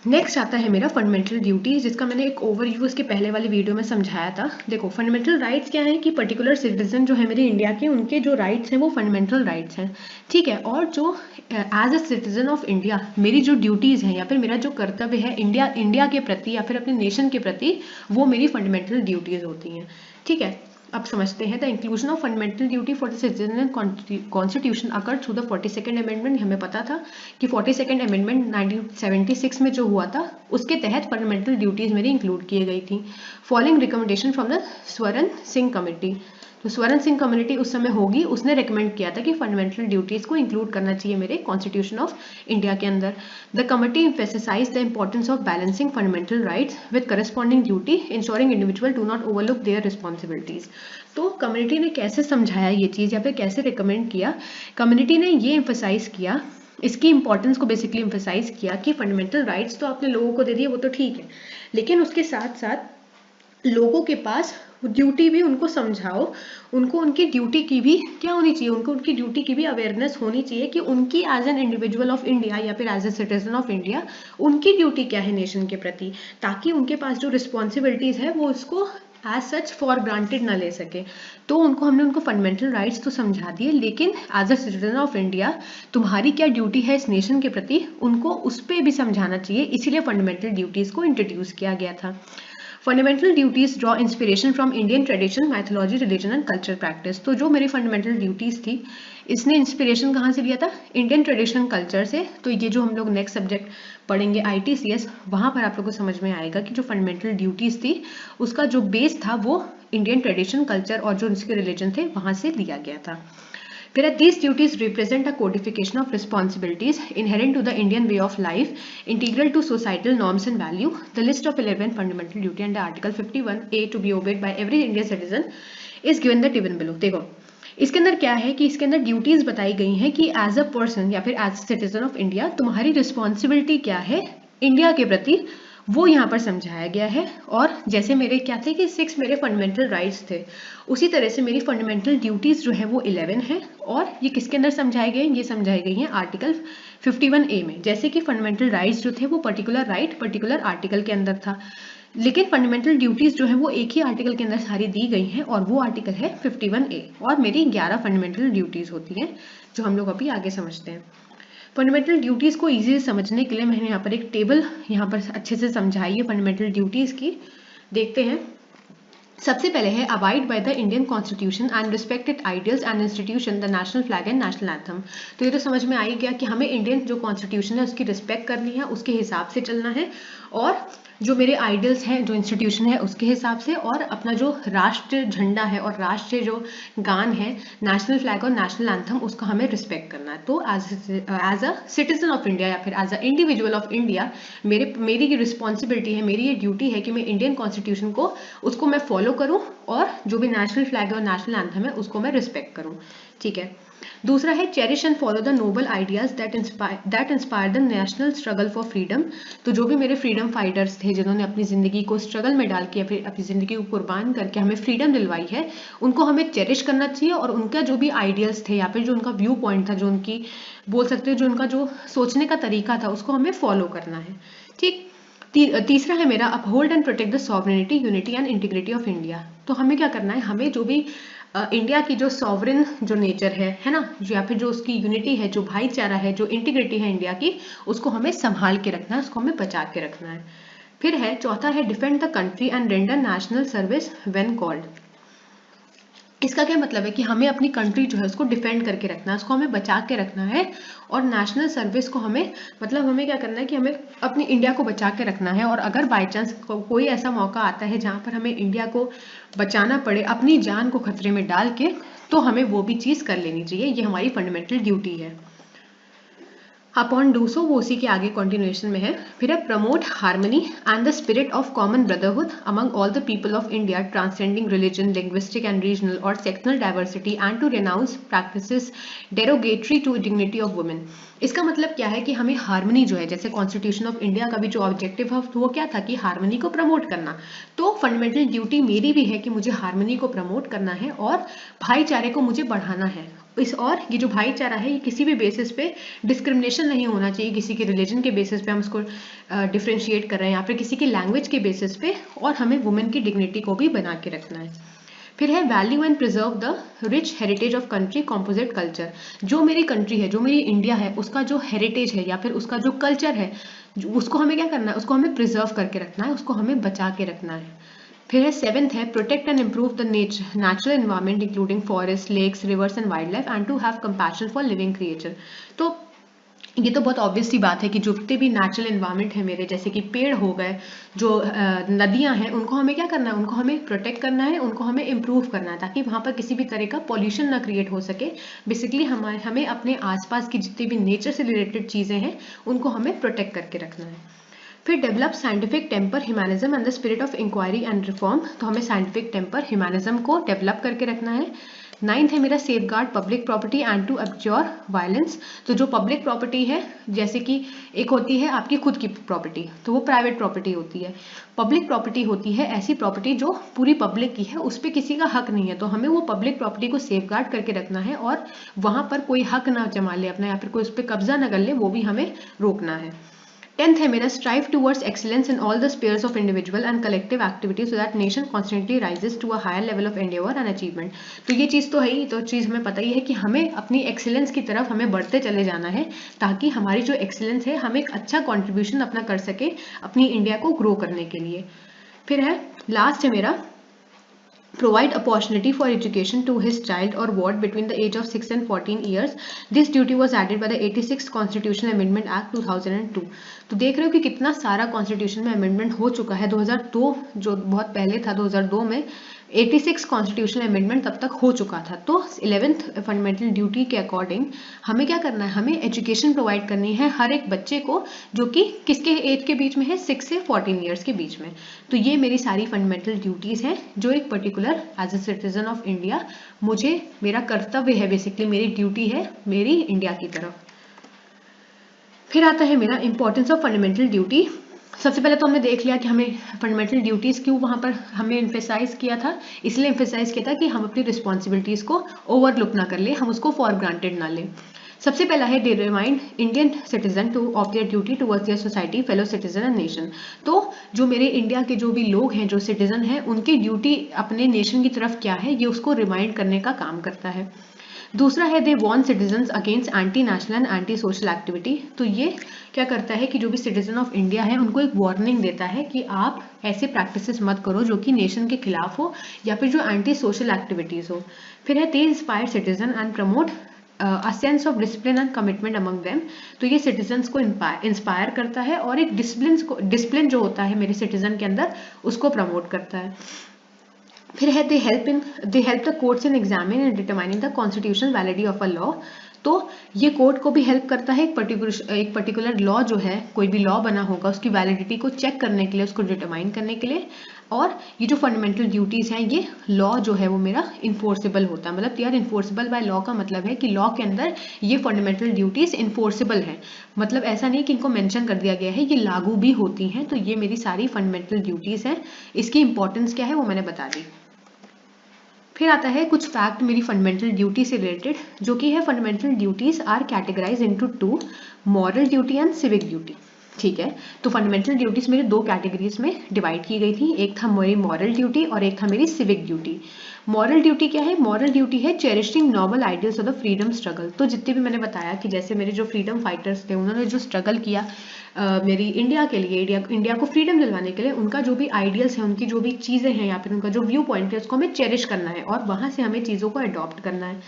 Next आता है मेरा फंडामेंटल ड्यूटीज, जिसका मैंने एक ओवरव्यू इसके पहले वाली वीडियो में समझाया था। देखो फंडामेंटल राइट्स क्या है कि पर्टिकुलर सिटीजन जो है मेरे इंडिया के, उनके जो राइट्स हैं वो फंडामेंटल राइट्स हैं, ठीक है। और जो as a citizen of India मेरी जो ड्यूटीज़ हैं या फिर मेरा जो कर्तव्य है इंडिया के प्रति या फिर अपने नेशन के प्रति, वो मेरी फंडामेंटल ड्यूटीज़ होती हैं, ठीक है। अब समझते हैं the inclusion of fundamental duty for the citizen in constitution occur through the 42nd amendment. हमें पता था कि 42nd अमेंडमेंट 1976 में जो हुआ था उसके तहत फंडामेंटल ड्यूटीज मेरी इंक्लूड की गई थी, फॉलोइंग रिकमेंडेशन फ्रॉम द स्वर्ण सिंह कमेटी। तो स्वर्ण सिंह कम्युनिटी उस समय होगी, उसने रिकमेंड किया था कि फंडामेंटल ड्यूटीज को इंक्लूड करना चाहिए मेरे कॉन्स्टिट्यूशन ऑफ इंडिया के अंदर। The committee emphasise the importance of balancing fundamental rights with corresponding duty, ensuring individual do not overlook their responsibilities. तो कम्युनिटी ने कैसे समझाया ये चीज़ या फिर कैसे रिकमेंड किया, कम्युनिटी ने ये एम्फेसाइज किया, इसकी इंपॉर्टेंस को बेसिकली एम्फेसाइज किया कि फंडामेंटल राइट्स तो आपने लोगों को दे दिए वो तो ठीक है, लेकिन उसके साथ साथ लोगों के पास ड्यूटी भी उनको समझाओ, उनको उनकी ड्यूटी की भी क्या होनी चाहिए, उनको उनकी ड्यूटी की भी अवेयरनेस होनी चाहिए कि उनकी as an individual of India या फिर as a citizen of India उनकी ड्यूटी क्या है नेशन के प्रति, ताकि उनके पास जो रिस्पॉन्सिबिलिटीज है वो उसको एज सच फॉर ग्रांटेड ना ले सके। तो हमने उनको फंडामेंटल राइट्स तो समझा दिए, लेकिन as a citizen of India तुम्हारी क्या ड्यूटी है इस नेशन के प्रति, उनको उस पर भी समझाना चाहिए, इसीलिए फंडामेंटल ड्यूटीज को इंट्रोड्यूस किया गया था। Fundamental duties draw inspiration from Indian tradition, mythology, religion and culture practice. तो जो मेरी फंडामेंटल ड्यूटीज थी, इसने इंस्पिरेशन कहाँ से लिया था, इंडियन ट्रेडिशन कल्चर से। तो ये जो हम लोग नेक्स्ट सब्जेक्ट पढ़ेंगे ITCS, वहाँ पर आप लोग को समझ में आएगा कि जो फंडामेंटल ड्यूटीज थी उसका जो बेस था वो इंडियन ट्रेडिशन कल्चर और जो इसके रिलीजन थे वहाँ से लिया गया था। फिर these duties represent a codification of responsibilities inherent to the Indian way of life, integral to societal norms and value. The list of 11 fundamental duty under Article 51A to be obeyed by every Indian citizen is given the given below. देखो इसके अंदर क्या है कि इसके अंदर duties बताई गई हैं कि एज अ पर्सन या फिर as a citizen of India तुम्हारी रिस्पॉन्सिबिलिटी क्या है इंडिया के प्रति, वो यहाँ पर समझाया गया है। और जैसे मेरे क्या थे कि 6 मेरे फंडामेंटल राइट्स थे, उसी तरह से मेरी फंडामेंटल ड्यूटीज जो है वो 11 है। और ये किसके अंदर समझाए गए, ये समझाई गई हैं आर्टिकल 51A में। जैसे कि फंडामेंटल राइट्स जो थे वो पर्टिकुलर राइट पर्टिकुलर आर्टिकल के अंदर था, लेकिन फंडामेंटल ड्यूटीज जो है वो एक ही आर्टिकल के अंदर सारी दी गई हैं, और वो आर्टिकल है 51A। और मेरी 11 फंडामेंटल ड्यूटीज होती हैं जो हम लोग अभी आगे समझते हैं। फंडामेंटल ड्यूटीज़ को इजीली समझने के लिए मैंने यहाँ पर एक टेबल यहाँ पर अच्छे से समझाई है फंडामेंटल ड्यूटीज़ की। देखते हैं। सबसे पहले है abide by the Indian constitution and respect it ideals and institution, the national flag and national anthem. तो ये तो समझ में आ ही गया कि हमें इंडियन जो कॉन्स्टिट्यूशन है उसकी रिस्पेक्ट करनी है, उसके हिसाब से चलना है, और जो मेरे आइडियल्स हैं, जो इंस्टीट्यूशन है उसके हिसाब से, और अपना जो राष्ट्र झंडा है और राष्ट्रीय जो गान है, नेशनल फ्लैग और नेशनल एंथम, उसका हमें रिस्पेक्ट करना है। तो as a citizen of India या फिर as a individual of India मेरी ये रिस्पॉन्सिबिलिटी है, मेरी ये ड्यूटी है कि मैं इंडियन कॉन्स्टिट्यूशन को उसको मैं फॉलो करूं, और जो भी नेशनल फ्लैग और नेशनल एंथम है उसको मैं रिस्पेक्ट करूं, ठीक है। दूसरा है cherish and follow the noble ideas that inspire the national struggle for freedom. तो जो भी मेरे फ्रीडम फाइटर्स थे जिन्होंने अपनी ज़िंदगी को स्ट्रगल में डाल के या फिर अपनी ज़िंदगी को कुर्बान करके हमें फ्रीडम दिलवाई है, उनको हमें चेरिश करना चाहिए, और उनका जो भी आइडियल्स थे या फिर जो उनका व्यू पॉइंट था, जो उनकी बोल सकते हो जो उनका जो सोचने का तरीका था, उसको हमें फॉलो करना है, ठीक। तीसरा है मेरा uphold and protect the sovereignty, unity and integrity of India. तो हमें क्या करना है, हमें जो भी इंडिया की जो सॉवरेन जो नेचर है ना, या फिर जो उसकी यूनिटी है, जो भाईचारा है, जो इंटीग्रिटी है इंडिया की, उसको हमें संभाल के रखना है, उसको हमें बचा के रखना है। फिर है चौथा है defend the country and render national service when called. इसका क्या मतलब है कि हमें अपनी कंट्री जो है उसको डिफेंड करके रखना है, उसको हमें बचा के रखना है, और नेशनल सर्विस को हमें मतलब हमें क्या करना है कि हमें अपनी इंडिया को बचा के रखना है। और अगर बाई चांस कोई ऐसा मौका आता है जहाँ पर हमें इंडिया को बचाना पड़े अपनी जान को खतरे में डाल के, तो हमें वो भी चीज़ कर लेनी चाहिए, ये हमारी फंडामेंटल ड्यूटी है। अपॉन डू सो, वो उसी के आगे कंटिन्यूएशन में है। फिर है promote harmony and the spirit of common brotherhood among all the people of India, transcending religion, linguistic and regional or sectional diversity, and to renounce practices derogatory to dignity of women. इसका मतलब क्या है कि हमें harmony जो है, जैसे constitution of India का भी जो ऑब्जेक्टिव है वो क्या था कि हार्मनी को प्रमोट करना, तो फंडामेंटल ड्यूटी मेरी भी है कि मुझे हार्मनी को प्रमोट करना है और भाईचारे को मुझे बढ़ाना है। और ये जो भाईचारा है ये किसी भी बेसिस पे डिस्क्रिमिनेशन नहीं होना चाहिए, किसी के रिलीजन के बेसिस पे हम उसको डिफ्रेंशिएट कर रहे हैं या फिर किसी की लैंग्वेज के बेसिस पे, और हमें वुमेन की डिग्निटी को भी बना के रखना है। फिर है value and preserve the rich heritage of country composite culture. जो मेरी कंट्री है, जो मेरी इंडिया है, उसका जो हेरिटेज है या फिर उसका जो कल्चर है, उसको हमें क्या करना है, उसको हमें प्रिजर्व करके रखना है, उसको हमें बचा के रखना है। फिर है 7th है protect and improve the natural environment including forest, lakes, rivers and wild life and to have compassion for living creature. तो ये तो बहुत ऑब्वियस सी बात है कि जो जितने भी नेचुरल एनवायरनमेंट है मेरे, जैसे कि पेड़ हो गए, जो नदियां हैं, उनको हमें क्या करना है, उनको हमें प्रोटेक्ट करना है, उनको हमें इम्प्रूव करना है ताकि वहाँ पर किसी भी तरह का पॉल्यूशन ना क्रिएट हो सके। बेसिकली हमें अपने आसपास की जितनी भी नेचर से रिलेटेड चीज़ें हैं उनको हमें प्रोटेक्ट करके रखना है। फिर develop scientific temper, humanism and the spirit of inquiry and reform. तो हमें साइंटिफिक टेम्पर, ह्यूमैनिज्म को डेवलप करके रखना है। 9th है मेरा safeguard public property and to abjure violence. तो जो पब्लिक प्रॉपर्टी है, जैसे कि एक होती है आपकी खुद की प्रॉपर्टी, तो वो प्राइवेट प्रॉपर्टी होती है। पब्लिक प्रॉपर्टी होती है ऐसी प्रॉपर्टी जो पूरी पब्लिक की है, उस पर किसी का हक नहीं है, तो हमें वो पब्लिक प्रॉपर्टी को सेफ गार्ड करके रखना है और वहां पर कोई हक ना जमा ले अपना या फिर कोई उस पर कब्जा न कर ले, वो भी हमें रोकना है। 10th है मेरा strive towards excellence in all the spheres of individual and collective activities so that nation constantly rises to a higher level of endeavour and achievement. तो ये चीज़ तो है ही, तो चीज़ हमें पता ही है कि हमें अपनी एक्सीलेंस की तरफ हमें बढ़ते चले जाना है ताकि हमारी जो एक्सीलेंस है हम एक अच्छा कॉन्ट्रीब्यूशन अपना कर सके अपनी इंडिया को ग्रो करने के लिए। फिर है लास्ट है मेरा provide opportunity for education to his child or ward between the age of 6 and 14 years. This duty was added by the 86th Constitutional Amendment Act 2002. तो देख रहे हो कि कितना सारा कॉन्स्टिट्यूशन में अमेंडमेंट हो चुका है। 2002 जो बहुत पहले था, 2002 में 86 कॉन्स्टिट्यूशनल अमेंडमेंट तब तक हो चुका था। तो 11th फंडामेंटल ड्यूटी के अकॉर्डिंग हमें क्या करना है, हमें एजुकेशन प्रोवाइड करनी है हर एक बच्चे को, जो कि किसके एज के बीच में है, 6 से 14 ईयर्स के बीच में। तो ये मेरी सारी फंडामेंटल ड्यूटीज हैं जो एक particular as a citizen of India मुझे, मेरा कर्तव्य है, बेसिकली मेरी ड्यूटी है मेरी इंडिया की तरफ। फिर आता है मेरा इंपॉर्टेंस ऑफ फंडामेंटल ड्यूटी। सबसे पहले तो हमने देख लिया कि हमें फंडामेंटल ड्यूटीज क्यों वहां पर हमें एम्फेसाइज किया था, इसलिए एम्फेसाइज किया था कि हम अपनी रिस्पॉन्सिबिलिटीज को ओवरलुक ना कर ले, हम उसको फॉर ग्रांटेड ना लें। सबसे पहला है they remind Indian citizen to of their duty towards their society, fellow citizen and nation. तो जो मेरे इंडिया के जो भी लोग हैं, जो सिटीजन हैं, उनकी ड्यूटी अपने नेशन की तरफ क्या है, ये उसको रिमाइंड करने का काम करता है। दूसरा है they warn citizens against anti national and anti social activity. तो ये क्या करता है कि जो भी सिटीजन ऑफ इंडिया है उनको एक वार्निंग देता है कि आप ऐसे प्रैक्टिसेस मत करो जो कि नेशन के खिलाफ हो या फिर जो एंटी सोशल एक्टिविटीज हो। फिर है they inspire citizen and promote a sense of discipline and commitment among them. तो ये सिटीजन्स को इंस्पायर करता है और एक डिसिप्लिन जो होता है मेरे सिटीजन के अंदर उसको प्रमोट करता है। फिर है they help the courts in examine and determining the constitutional validity of a law. तो ये कोर्ट को भी हेल्प करता है एक पर्टिकुलर लॉ जो है, कोई भी लॉ बना होगा उसकी वैलिडिटी को चेक करने के लिए, उसको डिटरमाइन करने के लिए। और ये जो फंडामेंटल ड्यूटीज हैं, ये लॉ जो है वो मेरा इन्फोर्सेबल होता है। मतलब यार इन्फोर्सेबल बाय लॉ का मतलब है कि लॉ के अंदर ये फंडामेंटल ड्यूटीज इन्फोर्सेबल है, मतलब ऐसा नहीं कि इनको मेंशन कर दिया गया है, ये लागू भी होती हैं। तो ये मेरी सारी फंडामेंटल ड्यूटीज हैं, इसकी इंपॉर्टेंस क्या है वो मैंने बता दी। फिर आता है कुछ फैक्ट मेरी फंडामेंटल ड्यूटी से रिलेटेड, जो कि है fundamental duties are categorise into 2, moral duty and civic duty. ठीक है, तो फंडामेंटल ड्यूटीज मेरी 2 कैटेगरीज में डिवाइड की गई थी, एक था मेरी मॉरल ड्यूटी और एक था मेरी सिविक ड्यूटी। मॉरल ड्यूटी क्या है? मॉरल ड्यूटी है cherishing noble ideals of the freedom struggle. तो जितने भी मैंने बताया कि जैसे मेरे जो फ्रीडम फाइटर्स थे उन्होंने जो स्ट्रगल किया मेरी इंडिया के लिए, इंडिया को फ्रीडम दिलवाने के लिए, उनका जो भी आइडियल्स है, उनकी जो भी चीज़ें हैं या फिर उनका जो व्यू पॉइंट है उसको हमें चेरिश करना है और वहाँ से हमें चीज़ों को अडॉप्ट करना है।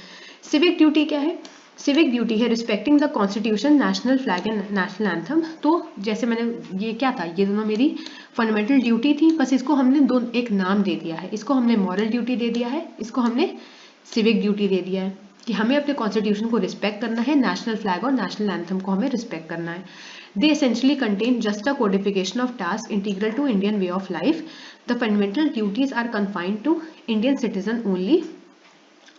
सिविक ड्यूटी क्या है? सिविक ड्यूटी है respecting the constitution, national flag and national anthem. तो जैसे मैंने ये क्या था, ये दोनों मेरी फंडामेंटल ड्यूटी थी, बस इसको हमने एक नाम दे दिया है, इसको हमने मॉरल ड्यूटी दे दिया है, इसको हमने सिविक ड्यूटी दे दिया है कि हमें अपने कॉन्स्टिट्यूशन को रिस्पेक्ट करना है, नेशनल फ्लैग और नेशनल एंथम को हमें रिस्पेक्ट करना है। They essentially contain just a codification of tasks integral to Indian way of life. The fundamental duties are confined to Indian citizen only.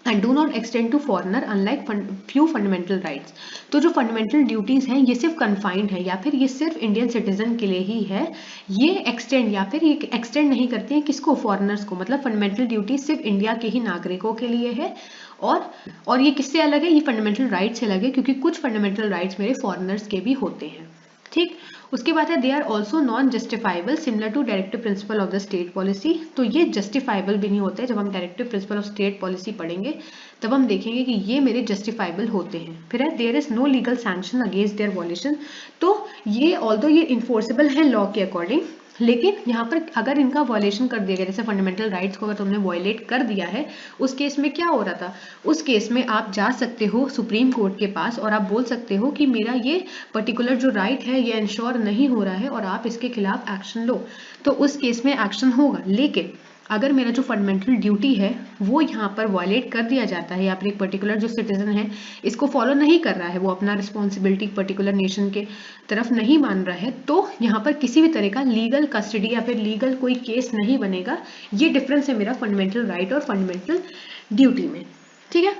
And do not extend to foreigner unlike few fundamental rights. तो जो fundamental duties हैं ये सिर्फ confined है या फिर ये सिर्फ इंडियन सिटीजन के लिए ही है, ये एक्सटेंड या फिर ये एक्सटेंड नहीं करती हैं किसको, फॉरनर्स को। मतलब फंडामेंटल ड्यूटीज सिर्फ इंडिया के ही नागरिकों के लिए है। और ये किससे अलग है, ये फंडामेंटल राइट्स से अलग है, क्योंकि कुछ फंडामेंटल राइट्स मेरे फॉरनर्स के भी होते हैं। ठीक, उसके बाद है they are also non justifiable similar to directive principle of the state policy. तो ये जस्टिफाइबल भी नहीं होते। जब हम directive principle of state policy पढ़ेंगे तब हम देखेंगे कि ये मेरे जस्टिफाइबल होते हैं। फिर है there is no legal sanction against their violation. तो ये ऑल्दो ये इन्फोर्सेबल है लॉ के अकॉर्डिंग, लेकिन यहाँ पर अगर इनका वॉयलेशन कर दिया गया, जैसे फंडामेंटल राइट्स को अगर तुमने वॉयलेट कर दिया है, उस केस में क्या हो रहा था, उस केस में आप जा सकते हो सुप्रीम कोर्ट के पास और आप बोल सकते हो कि मेरा ये पर्टिकुलर जो राइट है ये इंश्योर नहीं हो रहा है और आप इसके खिलाफ एक्शन लो। तो उस केस में एक्शन होगा। लेकिन अगर मेरा जो फंडामेंटल ड्यूटी है वो यहाँ पर वायलेट कर दिया जाता है या फिर एक पर्टिकुलर जो सिटीजन है इसको फॉलो नहीं कर रहा है, वो अपना रिस्पॉन्सिबिलिटी पर्टिकुलर नेशन के तरफ नहीं मान रहा है, तो यहाँ पर किसी भी तरह का लीगल कस्टडी या फिर लीगल कोई केस नहीं बनेगा। ये डिफरेंस है मेरा फंडामेंटल राइट और फंडामेंटल ड्यूटी में। ठीक है,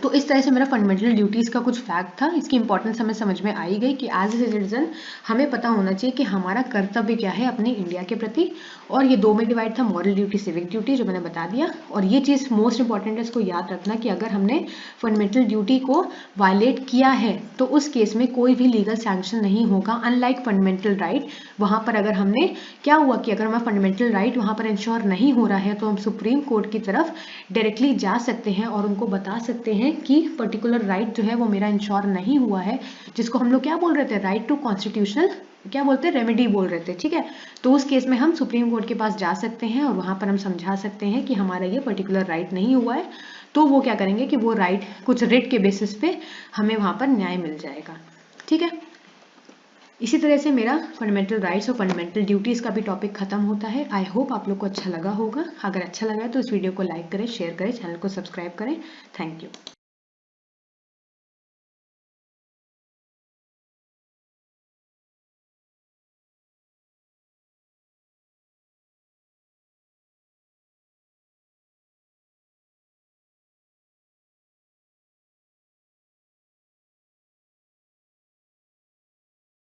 तो इस तरह से मेरा फंडामेंटल ड्यूटीज का कुछ फैक्ट था। इसकी इंपॉर्टेंस हमें समझ में आई गई कि एज ए सिटीजन हमें पता होना चाहिए कि हमारा कर्तव्य क्या है अपनी इंडिया के प्रति। और ये दो में डिवाइड था, मॉरल ड्यूटी, सिविक ड्यूटी, जो मैंने बता दिया। और ये चीज़ मोस्ट इंपॉर्टेंट है, इसको याद रखना कि अगर हमने फंडामेंटल ड्यूटी को वायलेट किया है तो उस केस में कोई भी लीगल सैंक्शन नहीं होगा, अनलाइक फंडामेंटल राइट। वहाँ पर अगर हमने क्या हुआ कि अगर हमारा फंडामेंटल राइट वहाँ पर इंश्योर नहीं हो रहा है तो हम सुप्रीम कोर्ट की तरफ डायरेक्टली जा सकते हैं और उनको बता सकते हैं कि पर्टिकुलर राइट जो है वो मेरा इंश्योर नहीं हुआ है, जिसको हम लोग क्या बोल रहे थे, राइट टू कॉन्स्टिट्यूशनल क्या बोलते हैं, रेमेडी बोल रहे थे। ठीक है, तो उस केस में हम सुप्रीम कोर्ट के पास जा सकते हैं और वहां पर हम समझा सकते हैं कि हमारा ये पर्टिकुलर राइट नहीं हुआ है। तो वो क्या करेंगे कि वो राइट कुछ रिट के बेसिस पे हमें वहां पर न्याय मिल जाएगा। ठीक है, इसी तरह से मेरा फंडामेंटल राइट्स और फंडामेंटल ड्यूटीज का भी टॉपिक खत्म होता है। आई होप आप लोग को अच्छा लगा होगा। अगर अच्छा लगा है तो इस वीडियो को लाइक करें, शेयर करें, चैनल को सब्सक्राइब करें। Thank you.